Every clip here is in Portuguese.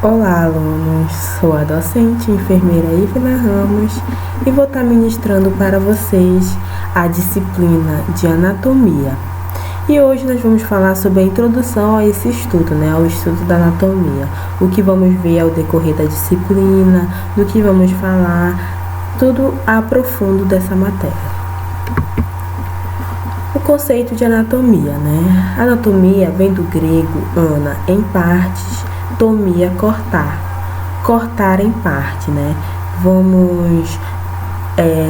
Olá, alunos! Sou a docente enfermeira Ivna Ramos e vou estar ministrando para vocês a disciplina de anatomia. E hoje nós vamos falar sobre a introdução a esse estudo, ao estudo da anatomia. O que vamos ver ao decorrer da disciplina, do que vamos falar, tudo a profundo dessa matéria. O conceito de anatomia, Anatomia vem do grego ana, em partes, tomia, cortar em parte, Vamos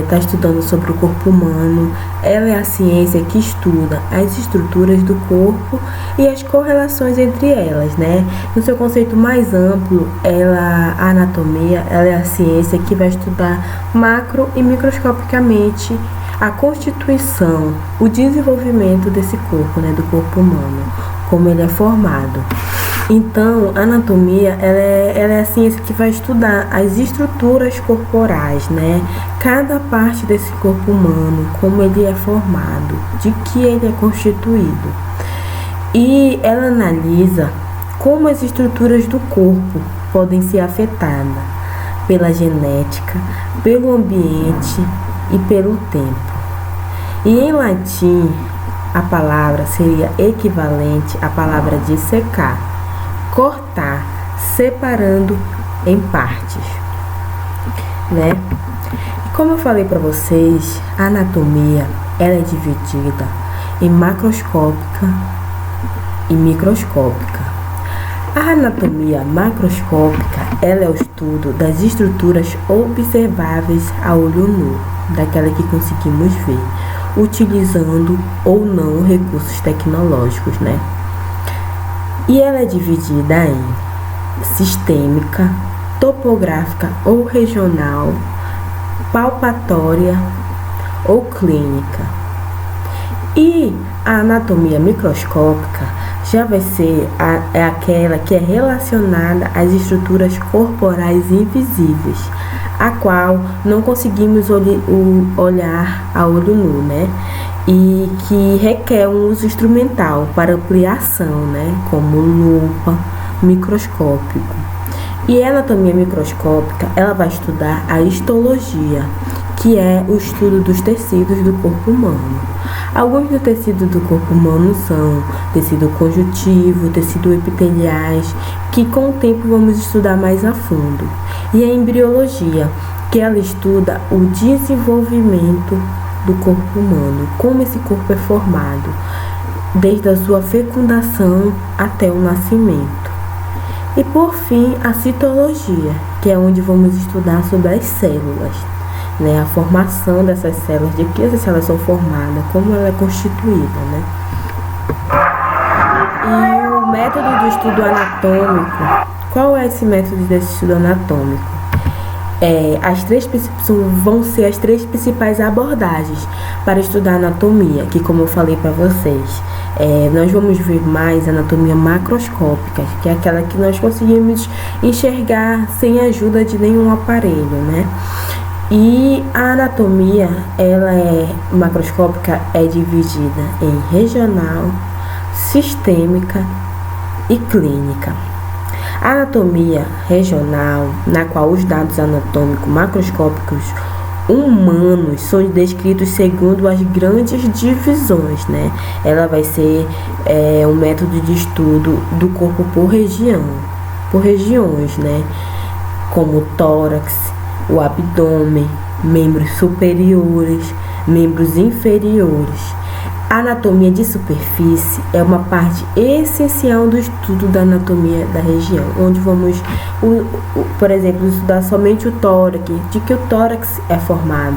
estar estudando sobre o corpo humano. Ela é a ciência que estuda as estruturas do corpo e as correlações entre elas, No seu conceito mais amplo, a anatomia, ela é a ciência que vai estudar macro e microscopicamente a constituição, o desenvolvimento desse corpo, do corpo humano, como ele é formado. Então, a anatomia, ela é a ciência que vai estudar as estruturas corporais, Cada parte desse corpo humano, como ele é formado, de que ele é constituído. E ela analisa como as estruturas do corpo podem ser afetadas pela genética, pelo ambiente e pelo tempo. E em latim, a palavra seria equivalente à palavra dissecar, cortar, separando em partes, E como eu falei para vocês, a anatomia ela é dividida em macroscópica e microscópica. A anatomia macroscópica ela é o estudo das estruturas observáveis a olho nu, daquela que conseguimos ver, utilizando ou não recursos tecnológicos, E ela é dividida em sistêmica, topográfica ou regional, palpatória ou clínica. E a anatomia microscópica já vai ser aquela que é relacionada às estruturas corporais invisíveis, a qual não conseguimos olhar a olho nu, e que requer um uso instrumental para ampliação, como lupa, microscópico. E a anatomia microscópica, ela vai estudar a histologia, que é o estudo dos tecidos do corpo humano. Alguns dos tecidos do corpo humano são tecido conjuntivo, tecido epiteliais, que com o tempo vamos estudar mais a fundo. E a embriologia, que ela estuda o desenvolvimento do corpo humano, como esse corpo é formado, desde a sua fecundação até o nascimento. E por fim, a citologia, que é onde vamos estudar sobre as células, a formação dessas células, de que essas células são formadas, como ela é constituída, E o método de estudo anatômico, qual é esse método desse estudo anatômico? Vão ser as três principais abordagens para estudar anatomia, que como eu falei para vocês, nós vamos ver mais anatomia macroscópica, que é aquela que nós conseguimos enxergar sem a ajuda de nenhum aparelho, E a anatomia, ela é macroscópica, é dividida em regional, sistêmica e clínica. A anatomia regional, na qual os dados anatômicos macroscópicos humanos são descritos segundo as grandes divisões, Ela vai ser um método de estudo do corpo por região, por regiões, como o tórax, o abdômen, membros superiores, membros inferiores. A anatomia de superfície é uma parte essencial do estudo da anatomia da região, onde vamos, por exemplo, estudar somente o tórax, de que o tórax é formado.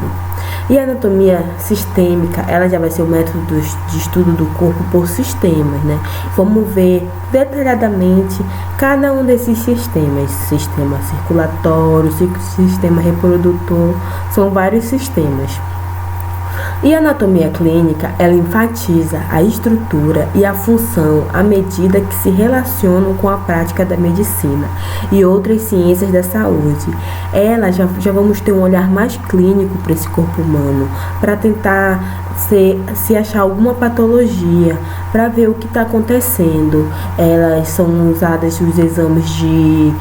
E a anatomia sistêmica, ela já vai ser o método de estudo do corpo por sistemas, Vamos ver detalhadamente cada um desses sistemas, sistema circulatório, sistema reprodutor, são vários sistemas. E a anatomia clínica, ela enfatiza a estrutura e a função à medida que se relacionam com a prática da medicina e outras ciências da saúde. Ela já vamos ter um olhar mais clínico para esse corpo humano, para tentar se achar alguma patologia, para ver o que está acontecendo. Elas são usadas nos exames de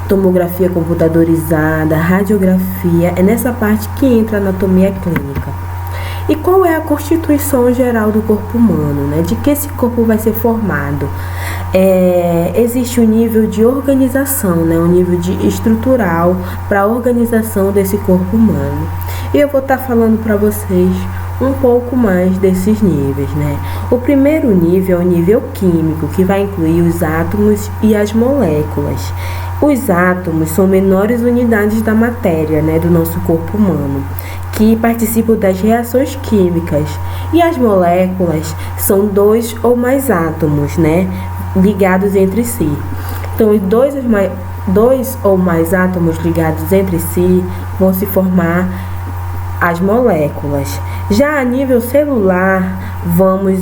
tomografia computadorizada, radiografia. É nessa parte que entra a anatomia clínica. E qual é a constituição geral do corpo humano, né? De que esse corpo vai ser formado? Existe um nível de organização, né? Um nível estrutural para a organização desse corpo humano. E eu vou estar falando para vocês um pouco mais desses níveis, né? O primeiro nível é o nível químico, que vai incluir os átomos e as moléculas. Os átomos são menores unidades da matéria, né, do nosso corpo humano, que participam das reações químicas. E as moléculas são 2 ou mais átomos, né, ligados entre si. Então, dois ou mais átomos ligados entre si vão se formar as moléculas. Já a nível celular, vamos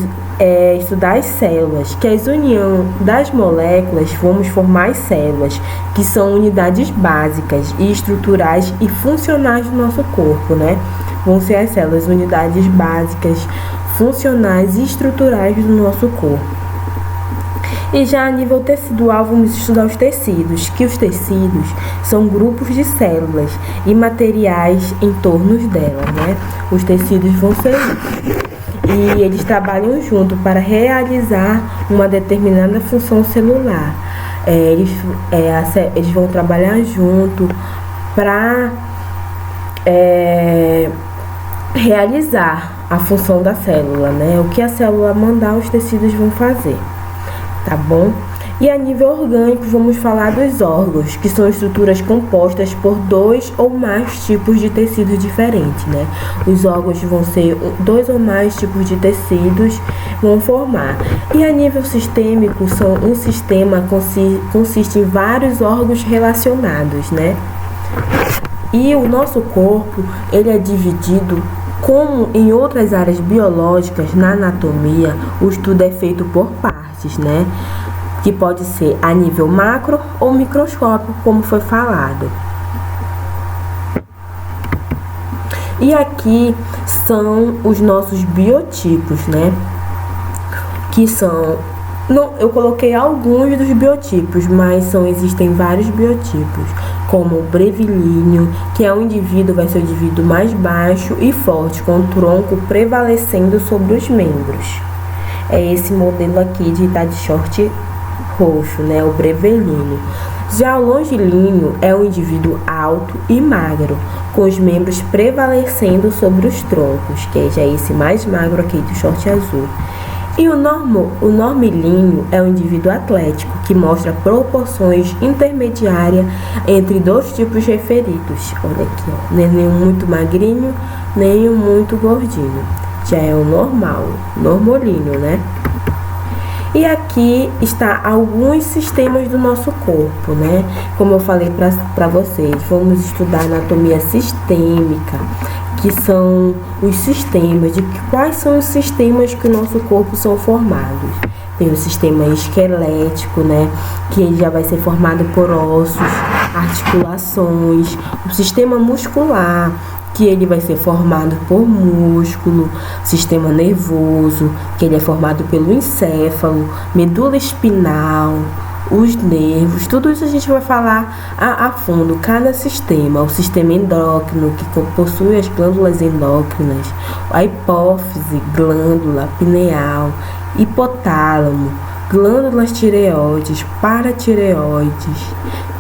estudar as células, que as união das moléculas vamos formar as células, que são unidades básicas e estruturais e funcionais do nosso corpo, né? Vão ser as células, unidades básicas, funcionais e estruturais do nosso corpo. E já a nível tecidual, vamos estudar os tecidos, que os tecidos são grupos de células e materiais em torno delas, né? Os tecidos vão ser e eles trabalham junto para realizar uma determinada função celular. Eles vão trabalhar junto para realizar a função da célula, né? O que a célula mandar, os tecidos vão fazer, tá bom? E a nível orgânico, vamos falar dos órgãos, que são estruturas compostas por 2 ou mais tipos de tecidos diferentes, né? Os órgãos vão ser 2 ou mais tipos de tecidos, vão formar. E a nível sistêmico, um sistema consiste em vários órgãos relacionados, né? E o nosso corpo, ele é dividido, como em outras áreas biológicas, na anatomia, o estudo é feito por partes, né? Que pode ser a nível macro ou microscópio, como foi falado. E aqui são os nossos biotipos, né? Que são... eu coloquei alguns dos biotipos, mas existem vários biotipos, como o brevilíneo, que é vai ser o indivíduo mais baixo e forte, com o tronco prevalecendo sobre os membros. É esse modelo aqui de estar de short roxo, né, o brevilíneo. Já o longilíneo é um indivíduo alto e magro, com os membros prevalecendo sobre os troncos, que já é esse mais magro aqui do short azul. E o normilíneo é um indivíduo atlético, que mostra proporções intermediárias entre 2 tipos referidos. Olha aqui, ó, nem muito magrinho, nem muito gordinho. Já é o normolíneo, né? E aqui está alguns sistemas do nosso corpo, né? Como eu falei para vocês, vamos estudar anatomia sistêmica, que são os sistemas, quais são os sistemas que o nosso corpo são formados. Tem o sistema esquelético, né? Que ele já vai ser formado por ossos, articulações. O sistema muscular, que ele vai ser formado por músculo, sistema nervoso, que ele é formado pelo encéfalo, medula espinal, os nervos, tudo isso a gente vai falar a fundo, cada sistema. O sistema endócrino, que possui as glândulas endócrinas, a hipófise, glândula pineal, hipotálamo, glândulas tireoides, paratireoides,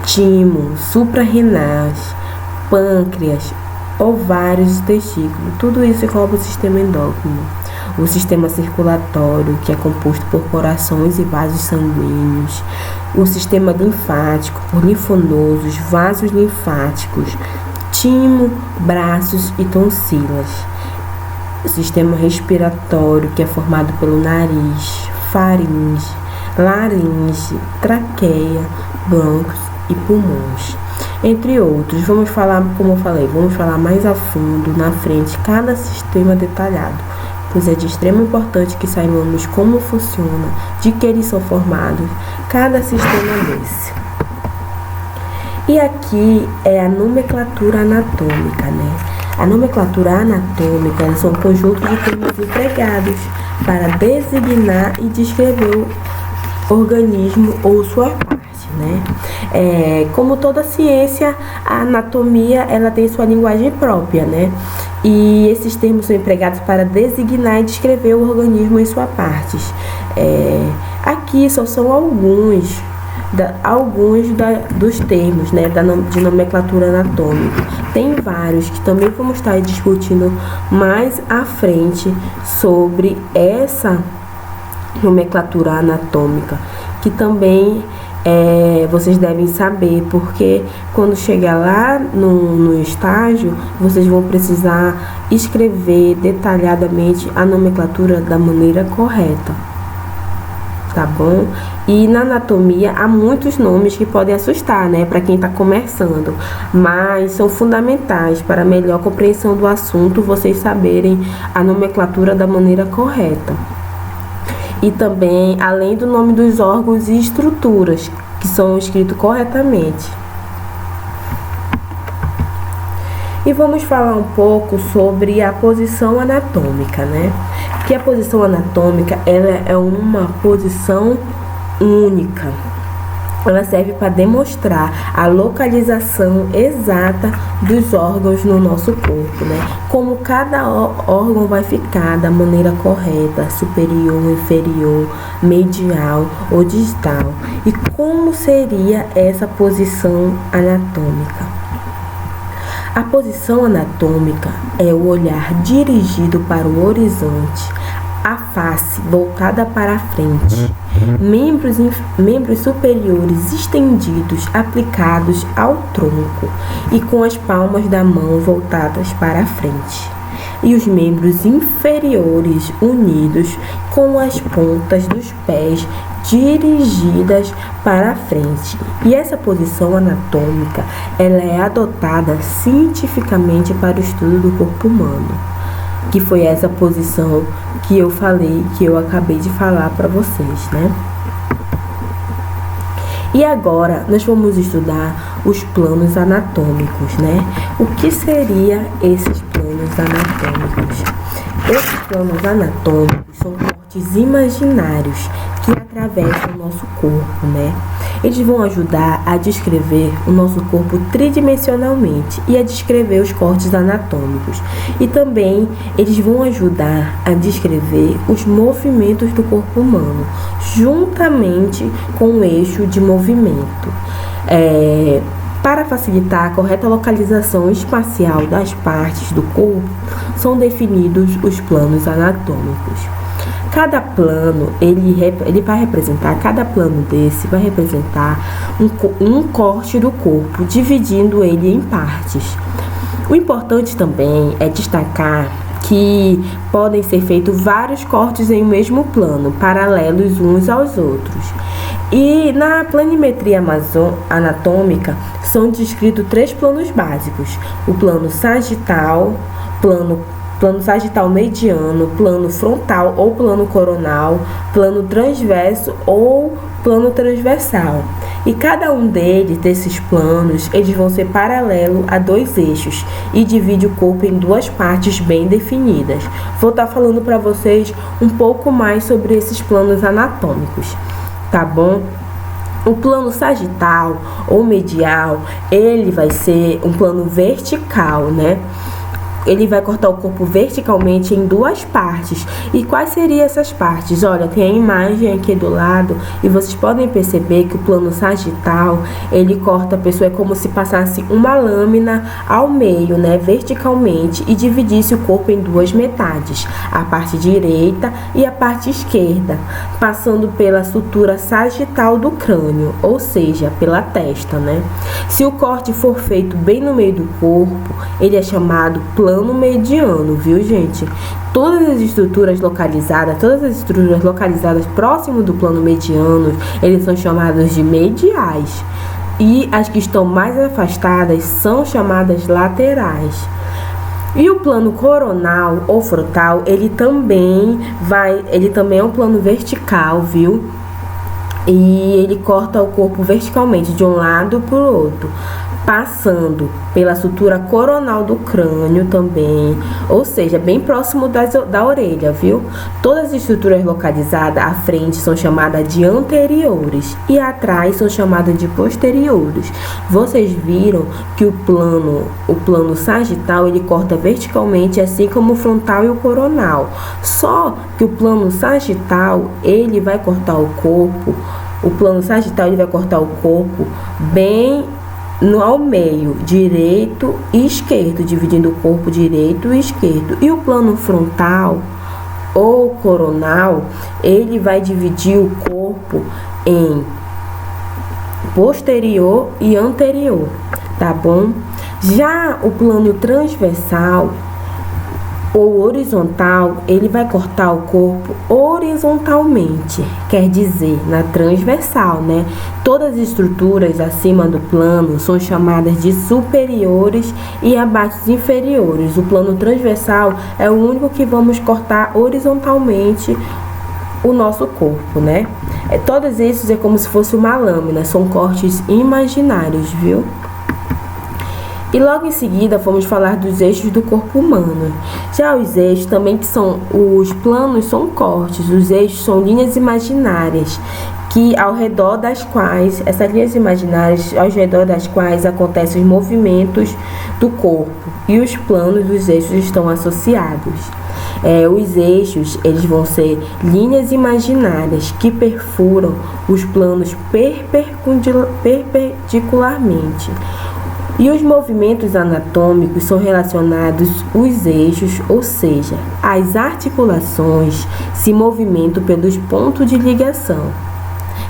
timo, suprarrenais, pâncreas, ovários e testículos, tudo isso engloba o sistema endócrino. O sistema circulatório, que é composto por corações e vasos sanguíneos. O sistema linfático, por linfonodos, vasos linfáticos, timo, braços e tonsilas. O sistema respiratório, que é formado pelo nariz, faringe, laringe, traqueia, brônquios e pulmões. entre outros. Vamos falar, como eu falei, vamos falar mais a fundo, na frente, cada sistema detalhado, pois é de extrema importância que saibamos como funciona, de que eles são formados, cada sistema desse. E aqui é a nomenclatura anatômica, né? A nomenclatura anatômica são um conjunto de termos empregados para designar e descrever o organismo ou sua parte, né? Como toda ciência, a anatomia ela tem sua linguagem própria, né? E esses termos são empregados para designar e descrever o organismo em suas partes. Aqui só são alguns dos termos, né, de nomenclatura anatômica. Tem vários que também vamos estar discutindo mais à frente sobre essa nomenclatura anatômica, que também vocês devem saber, porque quando chegar lá no estágio, vocês vão precisar escrever detalhadamente a nomenclatura da maneira correta, tá bom? E na anatomia há muitos nomes que podem assustar, né, para quem está começando, mas são fundamentais para a melhor compreensão do assunto, vocês saberem a nomenclatura da maneira correta. E também, além do nome dos órgãos e estruturas, que são escritos corretamente. E vamos falar um pouco sobre a posição anatômica, né? Que a posição anatômica ela é uma posição única. Ela serve para demonstrar a localização exata dos órgãos no nosso corpo, né? Como cada órgão vai ficar da maneira correta, superior, inferior, medial ou distal. E como seria essa posição anatômica? A posição anatômica é o olhar dirigido para o horizonte, a face voltada para a frente, membros superiores estendidos aplicados ao tronco e com as palmas da mão voltadas para a frente, e os membros inferiores unidos com as pontas dos pés dirigidas para a frente. E essa posição anatômica ela é adotada cientificamente para o estudo do corpo humano, que foi essa posição que eu falei, que eu acabei de falar para vocês, né? E agora nós vamos estudar os planos anatômicos, né? O que seria esses planos anatômicos? Esses planos anatômicos são cortes imaginários que atravessam o nosso corpo, né? Eles vão ajudar a descrever o nosso corpo tridimensionalmente e a descrever os cortes anatômicos. E também eles vão ajudar a descrever os movimentos do corpo humano, juntamente com o eixo de movimento. Para facilitar a correta localização espacial das partes do corpo, são definidos os planos anatômicos. Cada plano, ele vai representar, cada plano desse vai representar um corte do corpo, dividindo ele em partes. O importante também é destacar que podem ser feitos vários cortes em um mesmo plano, paralelos uns aos outros. E na planimetria anatômica são descritos 3 planos básicos: o plano sagital, plano sagital mediano, plano frontal ou plano coronal, plano transverso ou plano transversal. E cada um desses planos, eles vão ser paralelo a 2 eixos e divide o corpo em 2 partes bem definidas. Vou estar falando para vocês um pouco mais sobre esses planos anatômicos, tá bom? O plano sagital ou medial, ele vai ser um plano vertical, né? Ele vai cortar o corpo verticalmente em 2 partes. E quais seriam essas partes? Olha, tem a imagem aqui do lado e vocês podem perceber que o plano sagital, ele corta a pessoa, é como se passasse uma lâmina ao meio, né, verticalmente, e dividisse o corpo em 2 metades, a parte direita e a parte esquerda, passando pela sutura sagital do crânio, ou seja, pela testa, né? Se o corte for feito bem no meio do corpo, ele é chamado plano mediano, viu, gente? Todas as estruturas localizadas próximo do plano mediano, eles são chamados de mediais. e as que estão mais afastadas são chamadas laterais. E o plano coronal ou frontal, ele também é um plano vertical, viu? E ele corta o corpo verticalmente de um lado para o outro, passando pela sutura coronal do crânio também, ou seja, bem próximo da orelha, viu? Todas as estruturas localizadas à frente são chamadas de anteriores e atrás são chamadas de posteriores. Vocês viram que o plano sagital, ele corta verticalmente, assim como o frontal e o coronal. Só que o plano sagital, ele vai cortar o corpo, bem ao meio, direito e esquerdo, dividindo o corpo direito e esquerdo. E o plano frontal ou coronal, ele vai dividir o corpo em posterior e anterior, tá bom? Já o plano transversal ou horizontal, ele vai cortar o corpo horizontalmente, quer dizer, na transversal, né? Todas as estruturas acima do plano são chamadas de superiores e abaixo inferiores. O plano transversal é o único que vamos cortar horizontalmente o nosso corpo, né? Todos esses é como se fosse uma lâmina, são cortes imaginários, viu? E logo em seguida vamos falar dos eixos do corpo humano. Já os eixos também, que são os planos, são cortes. Os eixos são linhas imaginárias ao redor das quais acontecem os movimentos do corpo, e os planos dos eixos estão associados. Os eixos, eles vão ser linhas imaginárias que perfuram os planos perpendicularmente. E os movimentos anatômicos são relacionados aos eixos, ou seja, as articulações se movimentam pelos pontos de ligação,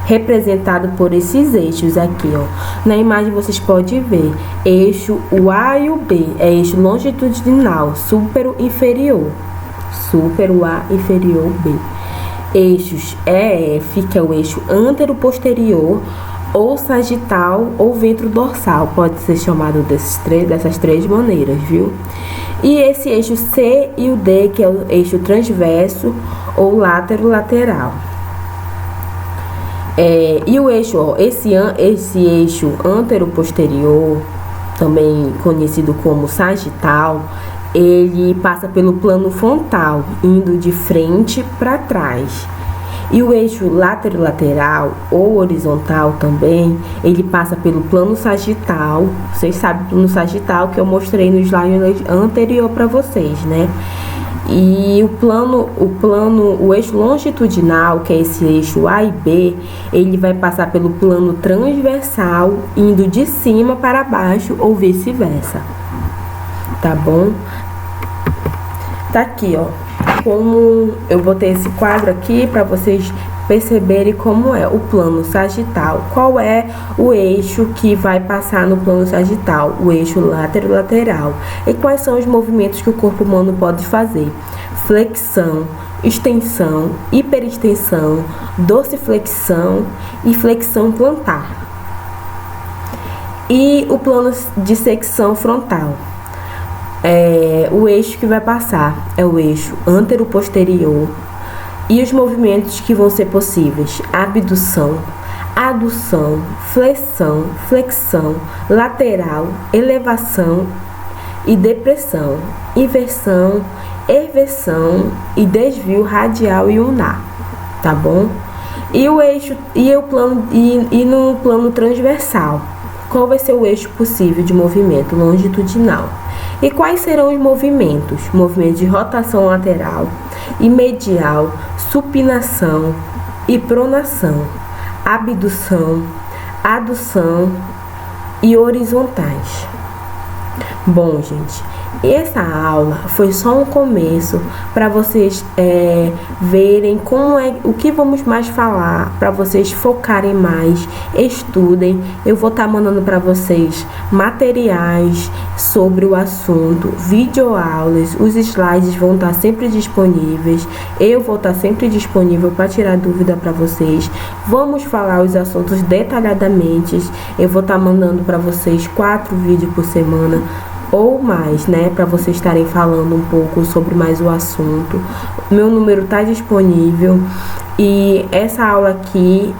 representado por esses eixos aqui, ó. Na imagem vocês podem ver eixo o A e o B, é eixo longitudinal, súpero inferior, súpero A, inferior B. Eixos EF, que é o eixo antero-posterior, ou sagital ou ventro-dorsal, pode ser chamado dessas três maneiras, viu? E esse eixo C e o D, que é o eixo transverso ou látero-lateral. E o eixo, esse eixo antero-posterior, também conhecido como sagital, ele passa pelo plano frontal, indo de frente para trás. E o eixo látero-lateral ou horizontal também, ele passa pelo plano sagital. Vocês sabem o plano sagital que eu mostrei no slide anterior para vocês, né? E o eixo longitudinal, que é esse eixo A e B, ele vai passar pelo plano transversal, indo de cima para baixo ou vice-versa. Tá bom? Tá aqui, ó. Como eu botei esse quadro aqui para vocês perceberem como é o plano sagital. Qual é o eixo que vai passar no plano sagital? O eixo látero-lateral. E quais são os movimentos que o corpo humano pode fazer? Flexão, extensão, hiperextensão, dorsiflexão e flexão plantar. E o plano de secção frontal. O eixo que vai passar é o eixo antero-posterior, e os movimentos que vão ser possíveis: abdução, adução, flexão, lateral, elevação e depressão, inversão, eversão e desvio radial e ulnar, tá bom? No plano transversal, qual vai ser o eixo possível de movimento? Longitudinal. E quais serão os movimentos? Movimentos de rotação lateral e medial, supinação e pronação, abdução, adução e horizontais. Bom, gente, E essa aula foi só um começo para vocês verem como o que vamos mais falar, para vocês focarem mais, estudem. Eu vou estar mandando para vocês materiais sobre o assunto, videoaulas, os slides vão estar sempre disponíveis. Eu vou estar sempre disponível para tirar dúvida para vocês. Vamos falar os assuntos detalhadamente. Eu vou estar mandando para vocês 4 vídeos por semana ou mais, né, para vocês estarem falando um pouco sobre mais o assunto. Meu número está disponível e essa aula aqui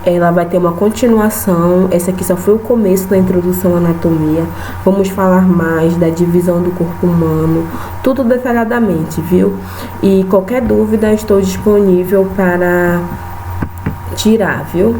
ela vai ter uma continuação. Essa aqui só foi o começo da introdução à anatomia. Vamos falar mais da divisão do corpo humano, tudo detalhadamente, viu? E qualquer dúvida estou disponível para tirar, viu?